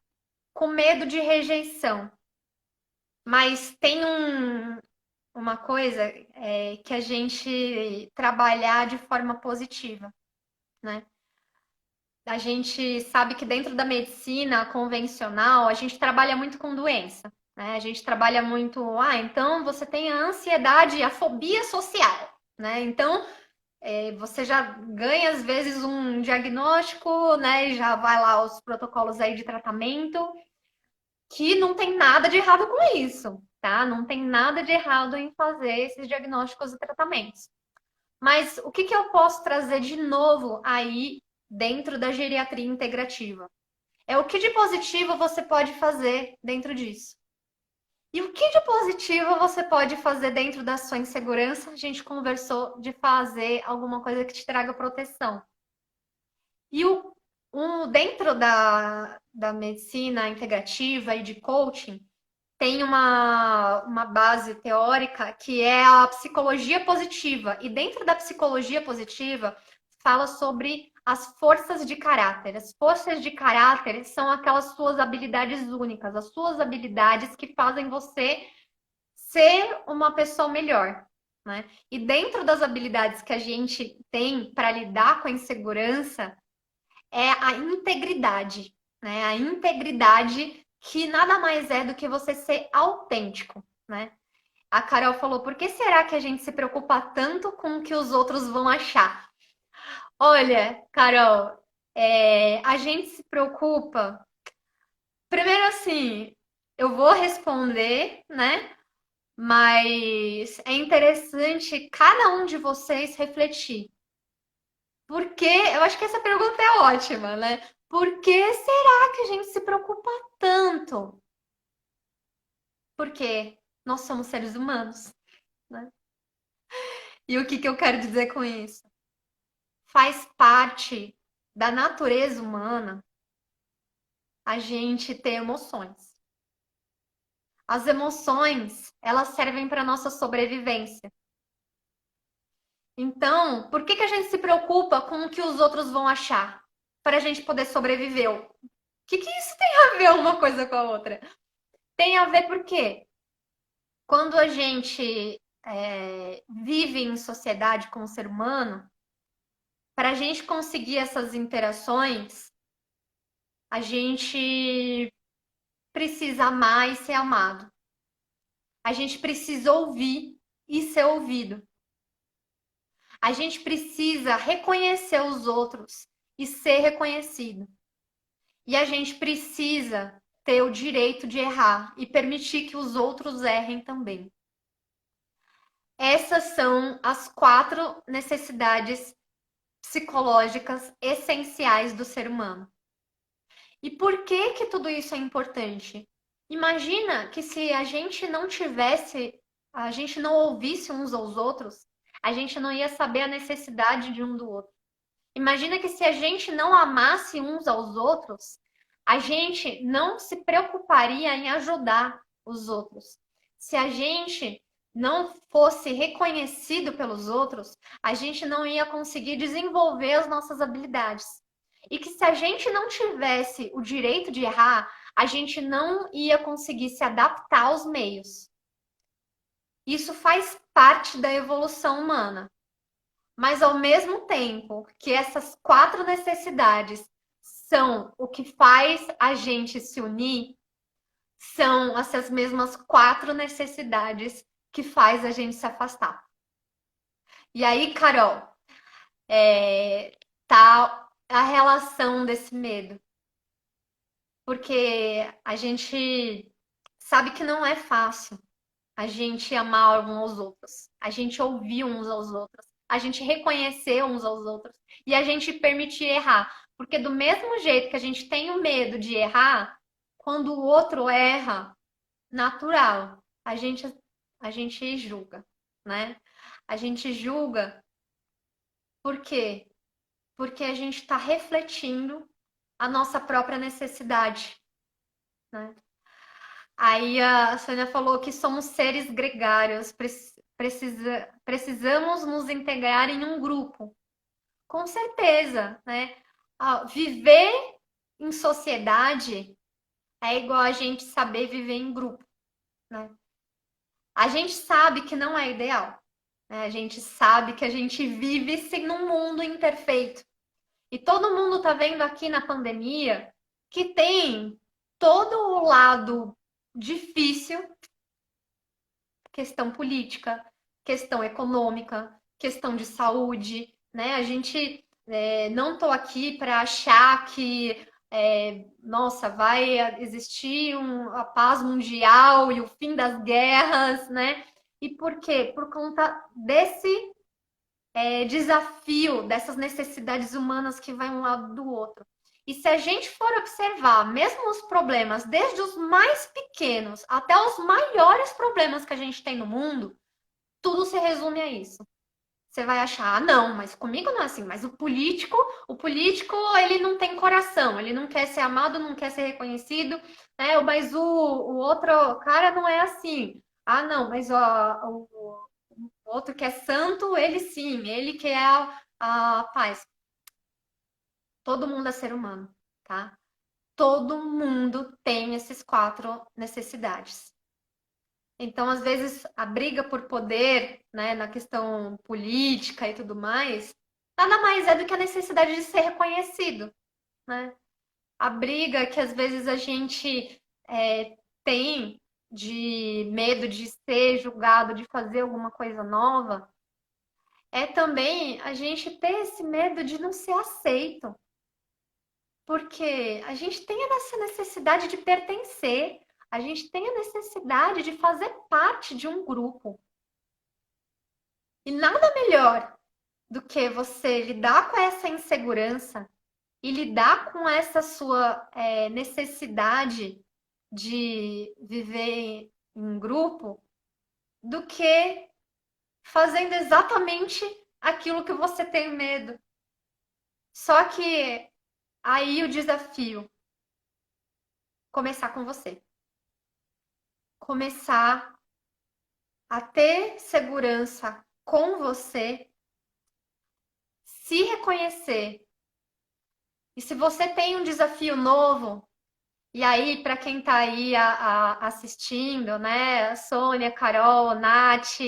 com medo de rejeição. Mas tem uma coisa que a gente trabalhar de forma positiva, né? A gente sabe que dentro da medicina convencional, a gente trabalha muito com doença, né? A gente trabalha muito, então você tem a ansiedade, a fobia social, né? Então Você já ganha, às vezes, um diagnóstico, né? E já vai lá os protocolos aí de tratamento, que não tem nada de errado com isso, tá? Não tem nada de errado em fazer esses diagnósticos e tratamentos. Mas o que eu posso trazer de novo aí dentro da geriatria integrativa? É o que de positivo você pode fazer dentro disso. E o que de positivo você pode fazer dentro da sua insegurança? A gente conversou de fazer alguma coisa que te traga proteção. E dentro da medicina integrativa e de coaching, tem uma base teórica que é a psicologia positiva. E dentro da psicologia positiva, fala sobre as forças de caráter. As forças de caráter são aquelas suas habilidades únicas, as suas habilidades que fazem você ser uma pessoa melhor. Né? E dentro das habilidades que a gente tem para lidar com a insegurança, é a integridade, né? A integridade que nada mais é do que você ser autêntico, né? A Carol falou: por que será que a gente se preocupa tanto com o que os outros vão achar? Olha, Carol, a gente se preocupa. Primeiro, assim, eu vou responder, né? Mas é interessante cada um de vocês refletir. Porque eu acho que essa pergunta é ótima, né? Por que será que a gente se preocupa tanto? Porque nós somos seres humanos, né? E o que eu quero dizer com isso? Faz parte da natureza humana a gente ter emoções. As emoções, elas servem para nossa sobrevivência. Então, por que a gente se preocupa com o que os outros vão achar? Para a gente poder sobreviver. O que isso tem a ver uma coisa com a outra? Tem a ver porque quando a gente vive em sociedade com o ser humano, para a gente conseguir essas interações, a gente precisa amar e ser amado. A gente precisa ouvir e ser ouvido. A gente precisa reconhecer os outros e ser reconhecido. E a gente precisa ter o direito de errar e permitir que os outros errem também. Essas são as 4 necessidades psicológicas essenciais do ser humano. E por que tudo isso é importante? Imagina que se a gente não tivesse, a gente não ouvisse uns aos outros, a gente não ia saber a necessidade de um do outro. Imagina que se a gente não amasse uns aos outros, a gente não se preocuparia em ajudar os outros. Se a gente não fosse reconhecido pelos outros, a gente não ia conseguir desenvolver as nossas habilidades. E que se a gente não tivesse o direito de errar, a gente não ia conseguir se adaptar aos meios. Isso faz parte da evolução humana. Mas ao mesmo tempo que essas 4 necessidades são o que faz a gente se unir, são essas mesmas 4 necessidades que faz a gente se afastar. E aí, Carol, tá a relação desse medo. Porque a gente sabe que não é fácil a gente amar uns aos outros, a gente ouvir uns aos outros, a gente reconhecer uns aos outros e a gente permitir errar. Porque do mesmo jeito que a gente tem o medo de errar, quando o outro erra, natural, a gente julga, né? A gente julga por quê? Porque a gente está refletindo a nossa própria necessidade, né? Aí a Sônia falou que somos seres gregários, precisamos nos integrar em um grupo. Com certeza, né? Viver em sociedade é igual a gente saber viver em grupo, né? A gente sabe que não é ideal, né? A gente sabe que a gente vive sim num mundo imperfeito. E todo mundo tá vendo aqui na pandemia que tem todo o lado difícil, questão política, questão econômica, questão de saúde, né? A gente não tô aqui para achar que nossa, vai existir a paz mundial e o fim das guerras, né? E por quê? Por conta desse desafio, dessas necessidades humanas que vai um lado do outro. E se a gente for observar, mesmo os problemas, desde os mais pequenos até os maiores problemas que a gente tem no mundo, tudo se resume a isso. Você vai achar, ah, não, mas comigo não é assim. Mas o político, ele não tem coração, ele não quer ser amado, não quer ser reconhecido, né? Mas o outro cara não é assim. Ah, não, mas o outro que é santo, ele sim, ele que é a paz. Todo mundo é ser humano, tá? Todo mundo tem esses quatro necessidades. Então, às vezes, a briga por poder, né, na questão política e tudo mais, nada mais é do que a necessidade de ser reconhecido, né? A briga que às vezes a gente tem de medo de ser julgado, de fazer alguma coisa nova, é também a gente ter esse medo de não ser aceito. Porque a gente tem essa necessidade de pertencer, a gente tem a necessidade de fazer parte de um grupo. E nada melhor do que você lidar com essa insegurança e lidar com essa sua necessidade de viver em grupo do que fazendo exatamente aquilo que você tem medo. Só que aí o desafio começar com você. Começar a ter segurança com você, se reconhecer. E se você tem um desafio novo, e aí, para quem está aí assistindo, né? Sônia, Carol, Nath,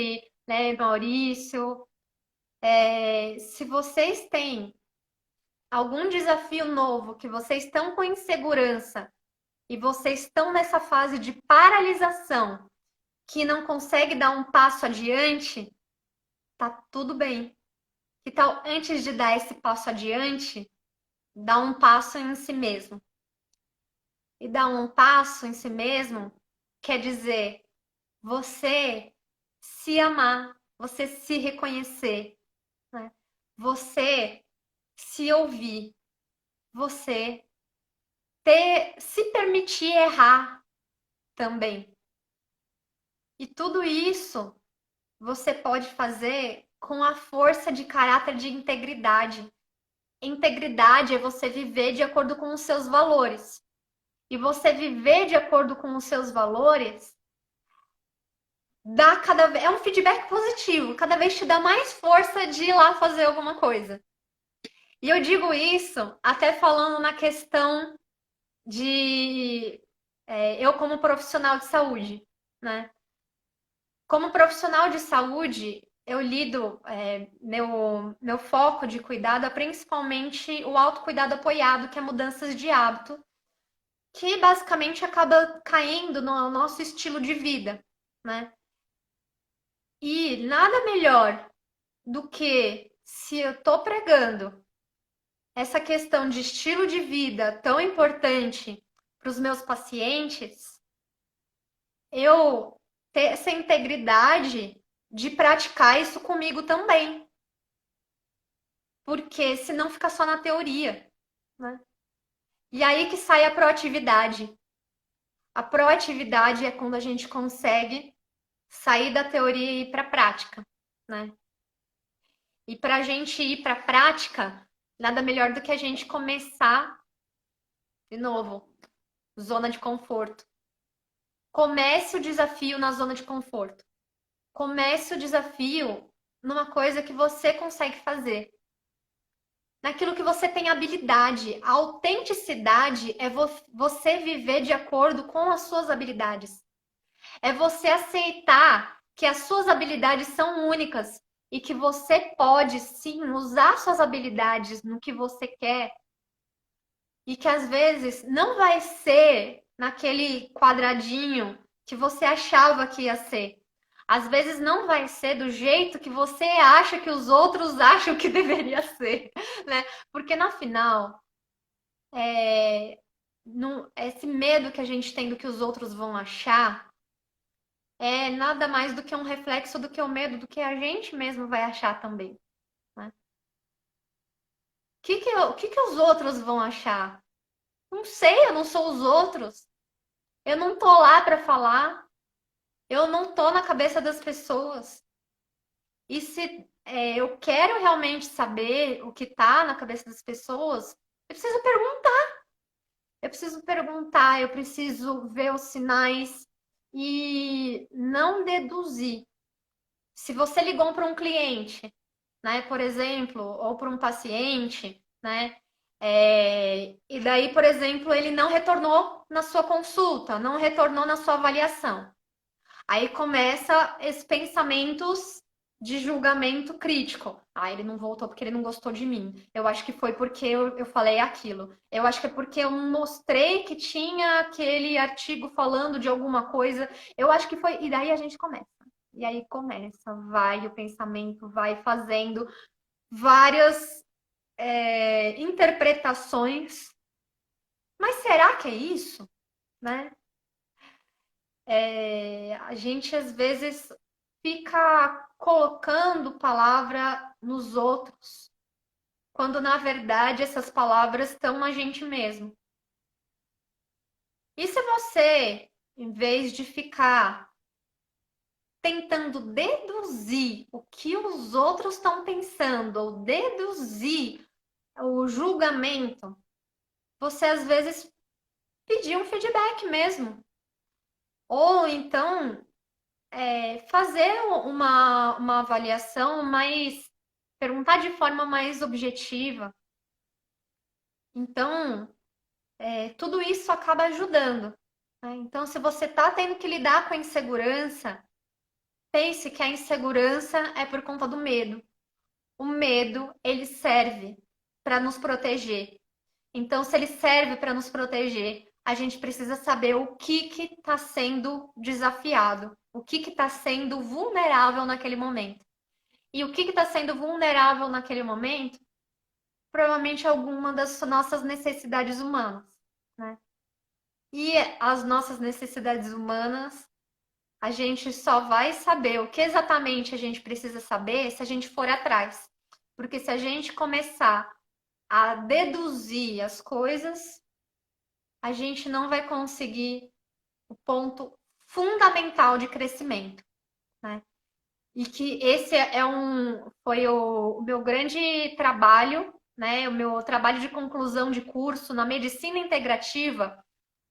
né, Maurício, se vocês têm algum desafio novo, que vocês estão com insegurança e vocês estão nessa fase de paralisação, que não consegue dar um passo adiante, tá tudo bem. Que tal, antes de dar esse passo adiante, dar um passo em si mesmo? E dar um passo em si mesmo quer dizer você se amar, você se reconhecer, né? Você se ouvir, você se permitir errar também. E tudo isso você pode fazer com a força de caráter de integridade. Integridade é você viver de acordo com os seus valores. E você viver de acordo com os seus valores dá cada vez, é um feedback positivo, cada vez te dá mais força de ir lá fazer alguma coisa. E eu digo isso até falando na questão de eu como profissional de saúde, né? Como profissional de saúde, eu lido, meu foco de cuidado é principalmente o autocuidado apoiado, que é mudanças de hábito, que basicamente acaba caindo no nosso estilo de vida, né? E nada melhor do que se eu tô pregando essa questão de estilo de vida tão importante para os meus pacientes, eu ter essa integridade de praticar isso comigo também. Porque senão fica só na teoria, né? E aí que sai a proatividade. A proatividade é quando a gente consegue sair da teoria e ir para a prática, né? E para a gente ir para a prática, nada melhor do que a gente começar de novo, zona de conforto. Comece o desafio na zona de conforto. Comece o desafio numa coisa que você consegue fazer. Naquilo que você tem habilidade. A autenticidade é você viver de acordo com as suas habilidades. É você aceitar que as suas habilidades são únicas e que você pode sim usar suas habilidades no que você quer e que às vezes não vai ser naquele quadradinho que você achava que ia ser. Às vezes não vai ser do jeito que você acha que os outros acham que deveria ser, né? Porque no final, esse medo que a gente tem do que os outros vão achar é nada mais do que um reflexo do que o medo do que a gente mesmo vai achar também, né? O que que os outros vão achar? Não sei, eu não sou os outros. Eu não tô lá para falar. Eu não tô na cabeça das pessoas. E se eu quero realmente saber o que tá na cabeça das pessoas, eu preciso perguntar. Eu preciso perguntar, eu preciso ver os sinais e não deduzir. Se você ligou para um cliente, né, por exemplo, ou para um paciente, né, e daí, por exemplo, ele não retornou na sua consulta, não retornou na sua avaliação. Aí começa esses pensamentos de julgamento crítico. Ah, ele não voltou porque ele não gostou de mim. Eu acho que foi porque eu falei aquilo. Eu acho que é porque eu mostrei que tinha aquele artigo falando de alguma coisa. Eu acho que foi. E daí a gente começa. E aí começa, vai, o pensamento vai fazendo várias interpretações. Mas será que é isso? Né? A gente às vezes fica colocando palavra nos outros, quando na verdade essas palavras estão na gente mesmo. E se você, em vez de ficar tentando deduzir o que os outros estão pensando, ou deduzir o julgamento, você às vezes pedir um feedback mesmo. Ou então fazer uma avaliação mais, perguntar de forma mais objetiva. Então, tudo isso acaba ajudando, né? Então, se você está tendo que lidar com a insegurança, pense que a insegurança é por conta do medo. O medo, ele serve para nos proteger. Então, se ele serve para nos proteger, a gente precisa saber o que está sendo desafiado, o que está sendo vulnerável naquele momento. E o que está sendo vulnerável naquele momento? Provavelmente alguma das nossas necessidades humanas, né? E as nossas necessidades humanas, a gente só vai saber o que exatamente a gente precisa saber se a gente for atrás. Porque se a gente começar a deduzir as coisas, a gente não vai conseguir o ponto fundamental de crescimento, né? E que esse foi o meu grande trabalho, né? O meu trabalho de conclusão de curso na medicina integrativa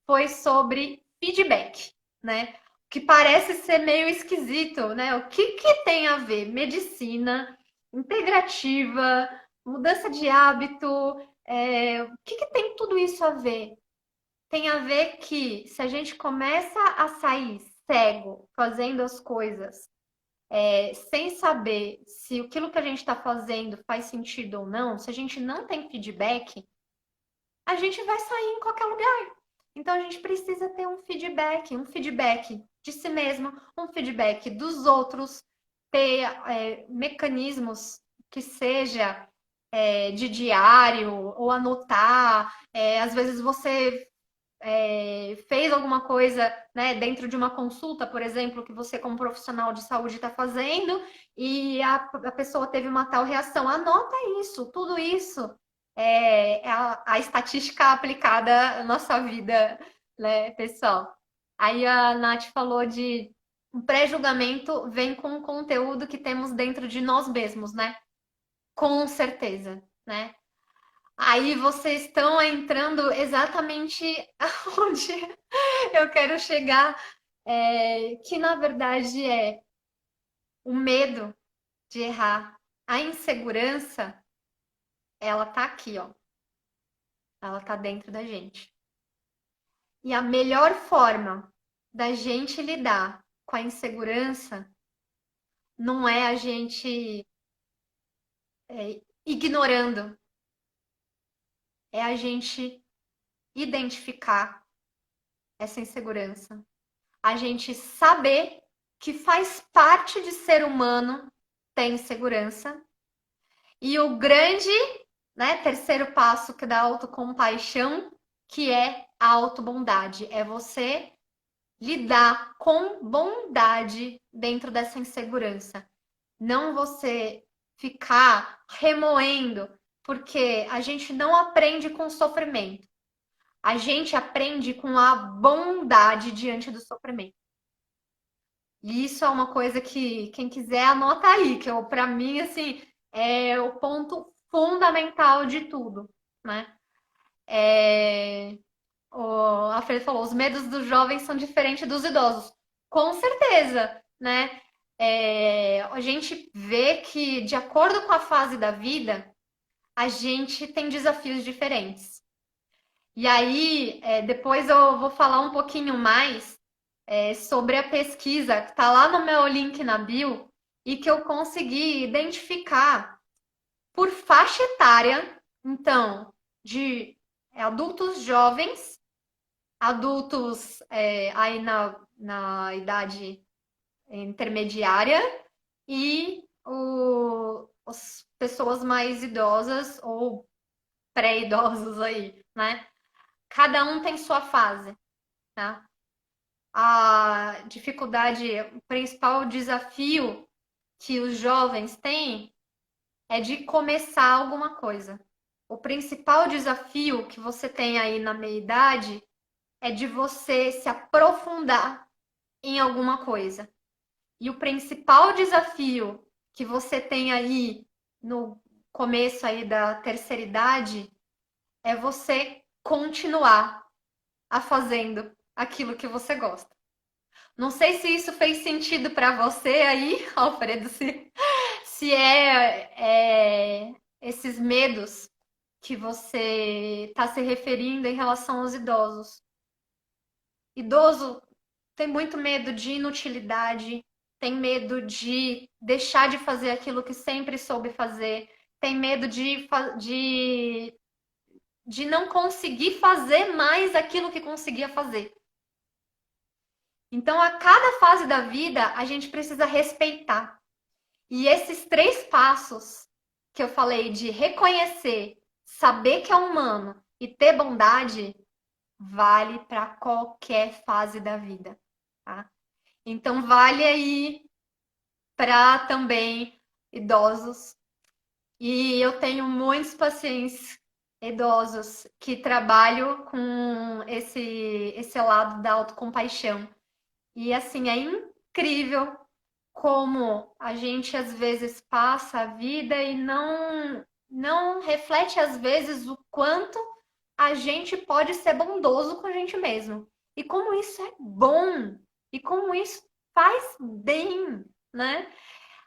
foi sobre feedback, né? Que parece ser meio esquisito, né? O que tem a ver medicina integrativa, mudança de hábito, o que tem tudo isso a ver? Tem a ver que se a gente começa a sair cego fazendo as coisas sem saber se aquilo que a gente está fazendo faz sentido ou não, se a gente não tem feedback, a gente vai sair em qualquer lugar. Então a gente precisa ter um feedback de si mesmo, um feedback dos outros, ter mecanismos que seja de diário ou anotar. Às vezes você fez alguma coisa, né, dentro de uma consulta, por exemplo, que você como profissional de saúde está fazendo e a pessoa teve uma tal reação. Anota isso, tudo isso é a estatística aplicada à nossa vida, né, pessoal? Aí a Nath falou de um pré-julgamento vem com o conteúdo que temos dentro de nós mesmos, né? Com certeza, né? Aí vocês estão entrando exatamente aonde eu quero chegar, que na verdade é o medo de errar, a insegurança, ela tá aqui, ó, ela tá dentro da gente. E a melhor forma da gente lidar com a insegurança não é a gente ignorando, é a gente identificar essa insegurança, a gente saber que faz parte de ser humano ter insegurança. E o grande, né, terceiro passo que é da autocompaixão, que é a autobondade. É você lidar com bondade dentro dessa insegurança. Não você ficar remoendo, porque a gente não aprende com sofrimento. A gente aprende com a bondade diante do sofrimento. E isso é uma coisa que quem quiser anota aí, que para mim assim é o ponto fundamental de tudo, né? É, a Fê falou, os medos dos jovens são diferentes dos idosos. Com certeza, né? A gente vê que, de acordo com a fase da vida, a gente tem desafios diferentes. E aí, depois eu vou falar um pouquinho mais sobre a pesquisa que está lá no meu link na bio e que eu consegui identificar por faixa etária, então, de adultos jovens, adultos aí na idade intermediária e as pessoas mais idosas ou pré-idosos aí, né? Cada um tem sua fase, tá? A dificuldade, o principal desafio que os jovens têm é de começar alguma coisa. O principal desafio que você tem aí na meia-idade é de você se aprofundar em alguma coisa. E o principal desafio que você tem aí no começo aí da terceira idade é você continuar a fazendo aquilo que você gosta. Não sei se isso fez sentido para você aí, Alfredo, se esses medos que você está se referindo em relação aos idosos. Idoso tem muito medo de inutilidade, tem medo de deixar de fazer aquilo que sempre soube fazer, tem medo de não conseguir fazer mais aquilo que conseguia fazer. Então, a cada fase da vida, a gente precisa respeitar. E esses três passos que eu falei de reconhecer, saber que é humano e ter bondade, vale para qualquer fase da vida, tá? Então, vale aí para também idosos. E eu tenho muitos pacientes idosos que trabalham com esse lado da autocompaixão. E assim, é incrível como a gente às vezes passa a vida e não reflete às vezes o quanto a gente pode ser bondoso com a gente mesmo. E como isso é bom, e como isso faz bem, né?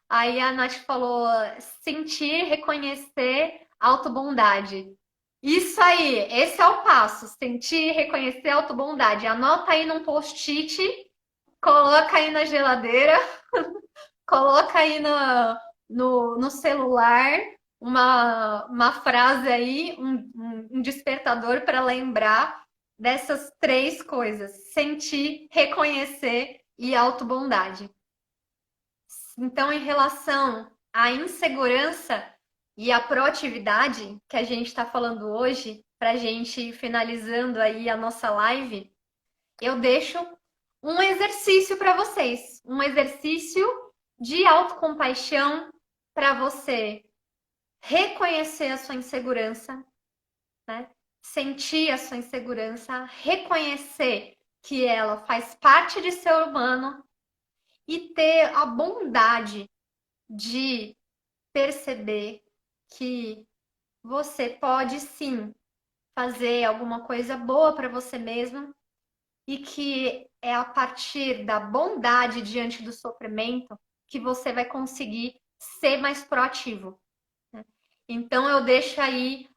Aí a Nath falou sentir, reconhecer autobondade. Isso aí, esse é o passo, sentir, reconhecer autobondade. Anota aí num post-it, coloca aí na geladeira, coloca aí no celular uma frase aí, um despertador para lembrar dessas três coisas: sentir, reconhecer e autobondade. Então, em relação à insegurança e à proatividade que a gente está falando hoje, para a gente ir finalizando aí a nossa live, eu deixo um exercício para vocês, um exercício de autocompaixão para você reconhecer a sua insegurança, né? Sentir a sua insegurança, reconhecer que ela faz parte de ser humano e ter a bondade de perceber que você pode sim fazer alguma coisa boa para você mesmo e que é a partir da bondade diante do sofrimento que você vai conseguir ser mais proativo, né? Então eu deixo aí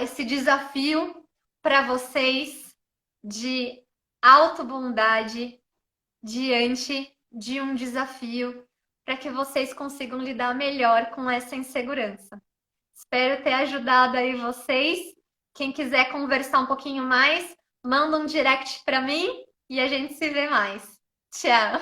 esse desafio para vocês de autobondade diante de um desafio para que vocês consigam lidar melhor com essa insegurança. Espero ter ajudado aí vocês. Quem quiser conversar um pouquinho mais, manda um direct para mim e a gente se vê mais. Tchau!